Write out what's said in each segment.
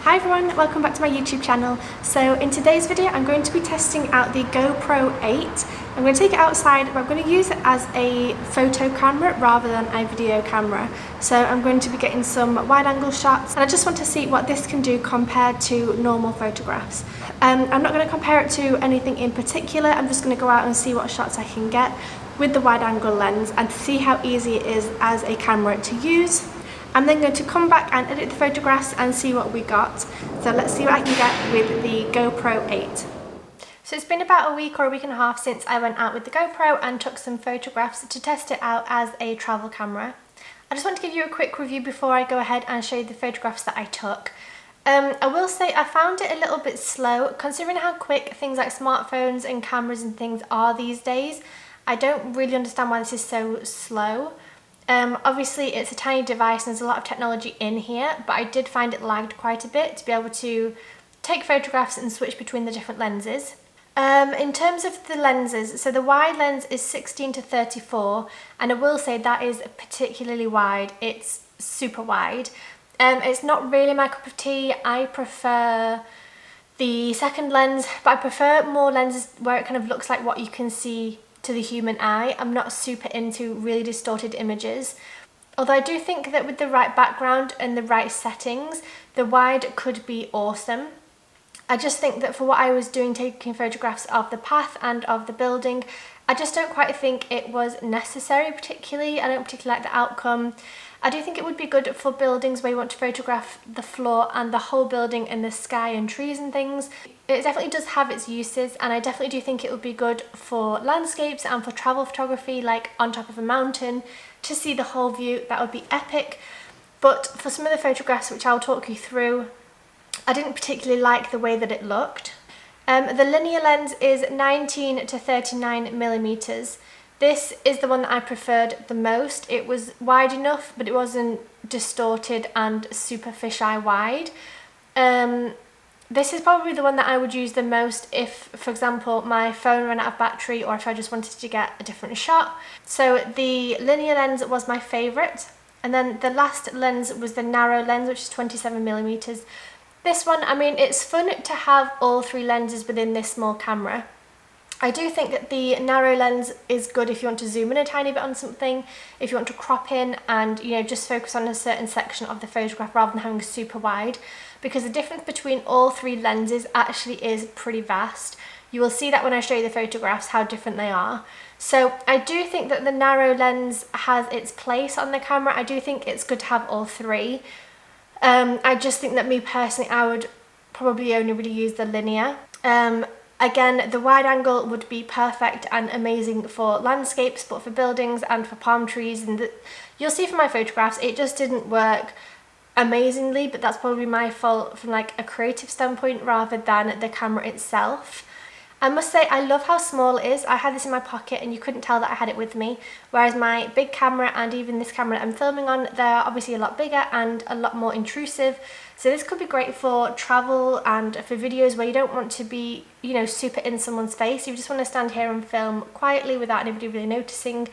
Hi everyone, welcome back to my YouTube channel. So in today's video I'm going to be testing out the Gopro 8. I'm going to take it outside, but I'm going to use it as a photo camera rather than a video camera. So I'm going to be getting some wide angle shots, and I just want to see what this can do compared to normal photographs. I'm not going to compare it to anything in particular. I'm just going to go out and see what shots I can get with the wide angle lens and see how easy it is as a camera to use. I'm then going to come back and edit the photographs and see what we got. So let's see what I can get with the GoPro 8. So it's been about a week or a week and a half since I went out with the GoPro and took some photographs to test it out as a travel camera. I just want to give you a quick review before I go ahead and show you the photographs that I took. I will say I found it a little bit slow considering how quick things like smartphones and cameras and things are these days. I don't really understand why this is so slow. Obviously it's a tiny device and there's a lot of technology in here, but I did find it lagged quite a bit to be able to take photographs and switch between the different lenses. In terms of the lenses, so the wide lens is 16 to 34, and I will say that is particularly wide. It's super wide. It's not really my cup of tea. I prefer the second lens, but I prefer more lenses where it kind of looks like what you can see to the human eye. I'm not super into really distorted images. Although I do think that with the right background and the right settings, the wide could be awesome. I just think that for what I was doing, taking photographs of the path and of the building, I just don't quite think it was necessary particularly. I don't particularly like the outcome. I do think it would be good for buildings where you want to photograph the floor and the whole building and the sky and trees and things. It definitely does have its uses, and I definitely do think it would be good for landscapes and for travel photography, like on top of a mountain, to see the whole view. That would be epic. But for some of the photographs, which I'll talk you through, I didn't particularly like the way that it looked. The linear lens is 19 to 39 millimeters. This is the one that I preferred the most. It was wide enough, but it wasn't distorted and super fisheye wide. This is probably the one that I would use the most if, for example, my phone ran out of battery or if I just wanted to get a different shot. So the linear lens was my favourite. And then the last lens was the narrow lens, which is 27 millimeters. This one, I mean, it's fun to have all three lenses within this small camera. I do think that the narrow lens is good if you want to zoom in a tiny bit on something, if you want to crop in and, you know, just focus on a certain section of the photograph rather than having super wide, because the difference between all three lenses actually is pretty vast. You will see that when I show you the photographs, how different they are. So I do think that the narrow lens has its place on the camera. I do think it's good to have all three. I just think that me personally, I would probably only really use the linear. Again, the wide angle would be perfect and amazing for landscapes, but for buildings and for palm trees, and you'll see from my photographs, it just didn't work amazingly, but that's probably my fault from like a creative standpoint rather than the camera itself. I must say, I love how small it is. I had this in my pocket and you couldn't tell that I had it with me, whereas my big camera and even this camera that I'm filming on, they're obviously a lot bigger and a lot more intrusive. So this could be great for travel and for videos where you don't want to be, you know, super in someone's face. You just want to stand here and film quietly without anybody really noticing.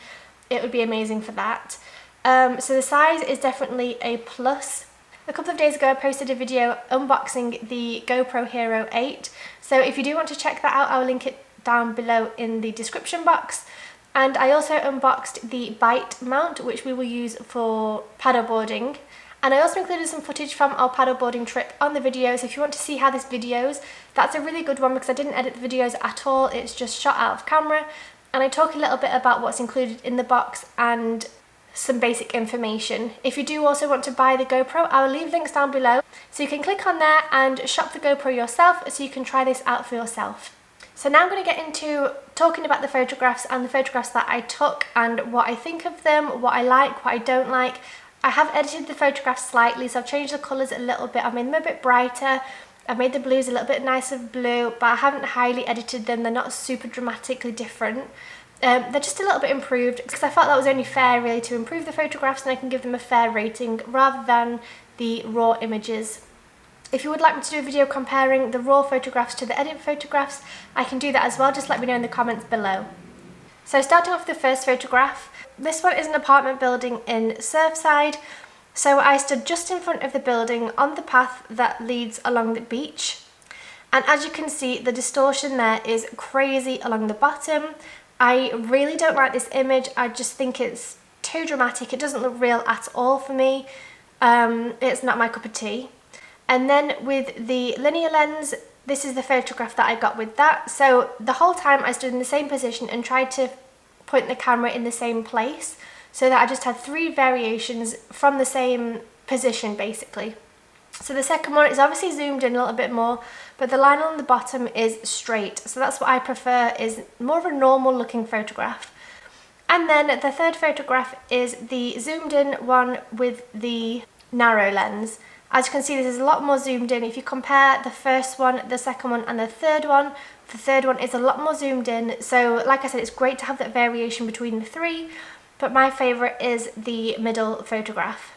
It would be amazing for that. So the size is definitely a plus. A couple of days ago I posted a video unboxing the GoPro Hero 8. So if you do want to check that out, I'll link it down below in the description box. And I also unboxed the bite mount, which we will use for paddleboarding. And I also included some footage from our paddleboarding trip on the video, so if you want to see how this videos, that's a really good one because I didn't edit the videos at all, it's just shot out of camera. And I talk a little bit about what's included in the box and some basic information. If you do also want to buy the GoPro, I will leave links down below, so you can click on there and shop the GoPro yourself so you can try this out for yourself. So now I'm going to get into talking about the photographs and the photographs that I took and what I think of them, what I like, what I don't like. I have edited the photographs slightly, so I've changed the colours a little bit. I've made them a bit brighter. I've made the blues a little bit nicer blue, but I haven't highly edited them. They're not super dramatically different. They're just a little bit improved because I felt that was only fair really to improve the photographs, and I can give them a fair rating rather than the raw images. If you would like me to do a video comparing the raw photographs to the edit photographs, I can do that as well. Just let me know in the comments below. So starting off with the first photograph, this one is an apartment building in Surfside. So I stood just in front of the building on the path that leads along the beach. And as you can see, the distortion there is crazy along the bottom. I really don't like this image. I just think it's too dramatic. It doesn't look real at all for me. It's not my cup of tea. And then with the linear lens, this is the photograph that I got with that. So the whole time I stood in the same position and tried to point the camera in the same place, so that I just had 3 variations from the same position basically. So the second one is obviously zoomed in a little bit more, but the line on the bottom is straight. So that's what I prefer, is more of a normal looking photograph. And then the third photograph is the zoomed in one with the narrow lens. As you can see, this is a lot more zoomed in. If you compare the first one, the second one and the third one is a lot more zoomed in. So like I said, it's great to have that variation between the 3, but my favourite is the middle photograph.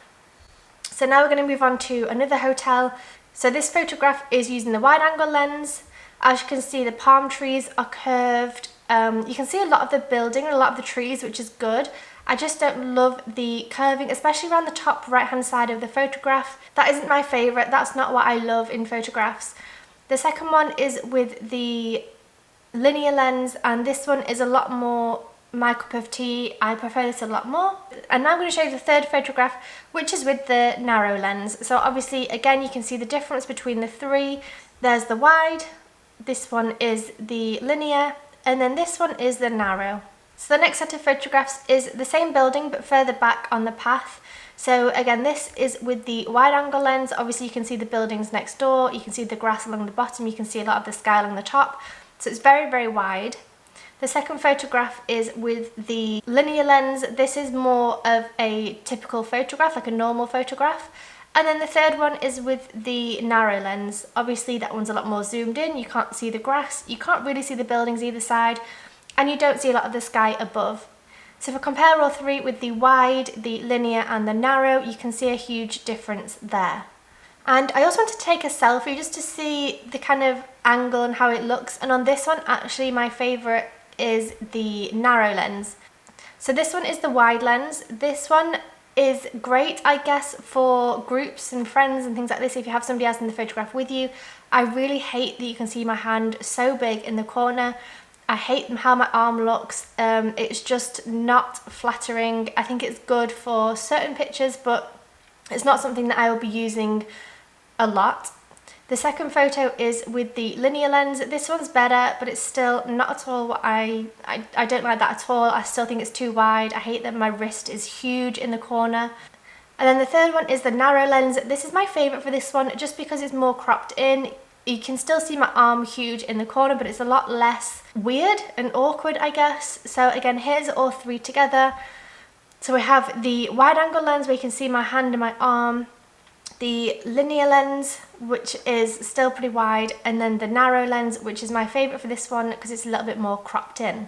So now we're going to move on to another hotel. So this photograph is using the wide angle lens. As you can see, the palm trees are curved. You can see a lot of the building and a lot of the trees, which is good. I just don't love the curving, especially around the top right hand side of the photograph. That isn't my favourite. That's not what I love in photographs. The second one is with the linear lens, and this one is a lot more my cup of tea. I prefer this a lot more. And now I'm going to show you the third photograph, which is with the narrow lens. So obviously again you can see the difference between the 3. There's the wide, this one is the linear, and then this one is the narrow. So the next set of photographs is the same building but further back on the path. So again, this is with the wide angle lens. Obviously you can see the buildings next door, you can see the grass along the bottom, you can see a lot of the sky along the top. So it's very, very wide. The second photograph is with the linear lens. This is more of a typical photograph, like a normal photograph. And then the third one is with the narrow lens. Obviously that one's a lot more zoomed in. You can't see the grass, you can't really see the buildings either side, and you don't see a lot of the sky above. So if I compare all 3 with the wide, the linear and the narrow, you can see a huge difference there. And I also want to take a selfie just to see the kind of angle and how it looks. And on this one, actually my favourite is the narrow lens. So this one is the wide lens. This one is great, I guess, for groups and friends and things like this, if you have somebody else in the photograph with you. I really hate that you can see my hand so big in the corner. I hate how my arm looks. It's just not flattering. I think it's good for certain pictures, but it's not something that I will be using a lot. The second photo is with the linear lens. This one's better, but it's still not at all what I don't like that at all. I still think it's too wide. I hate that my wrist is huge in the corner. And then the third one is the narrow lens. This is my favourite for this one just because it's more cropped in. You can still see my arm huge in the corner, but it's a lot less weird and awkward, I guess. So again, here's all 3 together. So we have the wide angle lens where you can see my hand and my arm, the linear lens, which is still pretty wide, and then the narrow lens, which is my favourite for this one because it's a little bit more cropped in.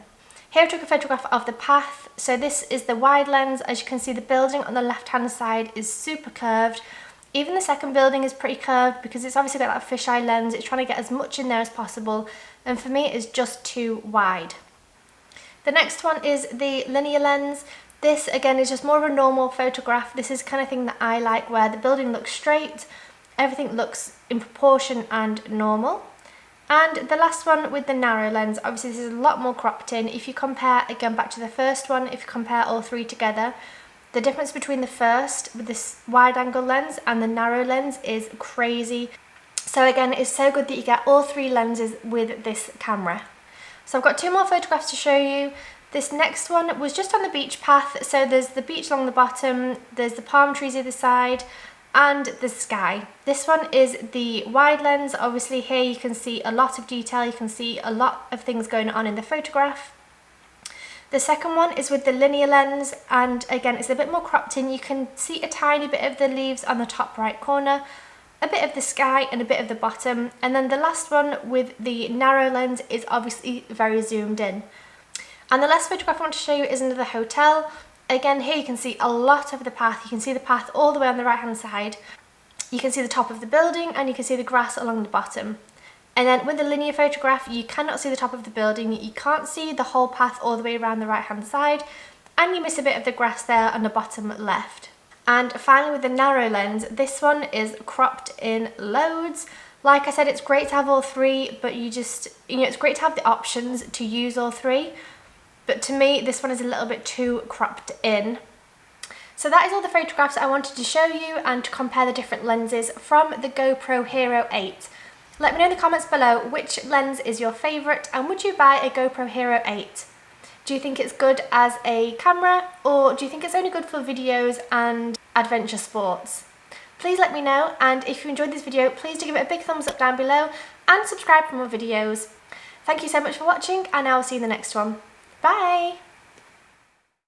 Here I took a photograph of the path. So this is the wide lens. As you can see, the building on the left hand side is super curved. Even the second building is pretty curved because it's obviously got that fisheye lens. It's trying to get as much in there as possible, and for me it's just too wide. The next one is the linear lens. This again is just more of a normal photograph. This is the kind of thing that I like, where the building looks straight, everything looks in proportion and normal. And the last one with the narrow lens, obviously this is a lot more cropped in. If you compare, again back to the first one, if you compare all 3 together, the difference between the first with this wide angle lens and the narrow lens is crazy. So again, it's so good that you get all 3 lenses with this camera. So I've got 2 more photographs to show you. This next one was just on the beach path. So there's the beach along the bottom, there's the palm trees either side, and the sky. This one is the wide lens. Obviously here you can see a lot of detail, you can see a lot of things going on in the photograph. The second one is with the linear lens, and again it's a bit more cropped in. You can see a tiny bit of the leaves on the top right corner, a bit of the sky and a bit of the bottom. And then the last one with the narrow lens is obviously very zoomed in. And the last photograph I want to show you is another hotel. Again, here you can see a lot of the path. You can see the path all the way on the right hand side. You can see the top of the building and you can see the grass along the bottom. And then with the linear photograph, you cannot see the top of the building. You can't see the whole path all the way around the right hand side, and you miss a bit of the grass there on the bottom left. And finally with the narrow lens, this one is cropped in loads. Like I said, it's great to have all three, but it's great to have the options to use all three. But to me, this one is a little bit too cropped in. So that is all the photographs I wanted to show you and to compare the different lenses from the GoPro Hero 8. Let me know in the comments below which lens is your favourite and would you buy a GoPro Hero 8? Do you think it's good as a camera, or do you think it's only good for videos and adventure sports? Please let me know, and if you enjoyed this video, please do give it a big thumbs up down below and subscribe for more videos. Thank you so much for watching, and I will see you in the next one. Bye!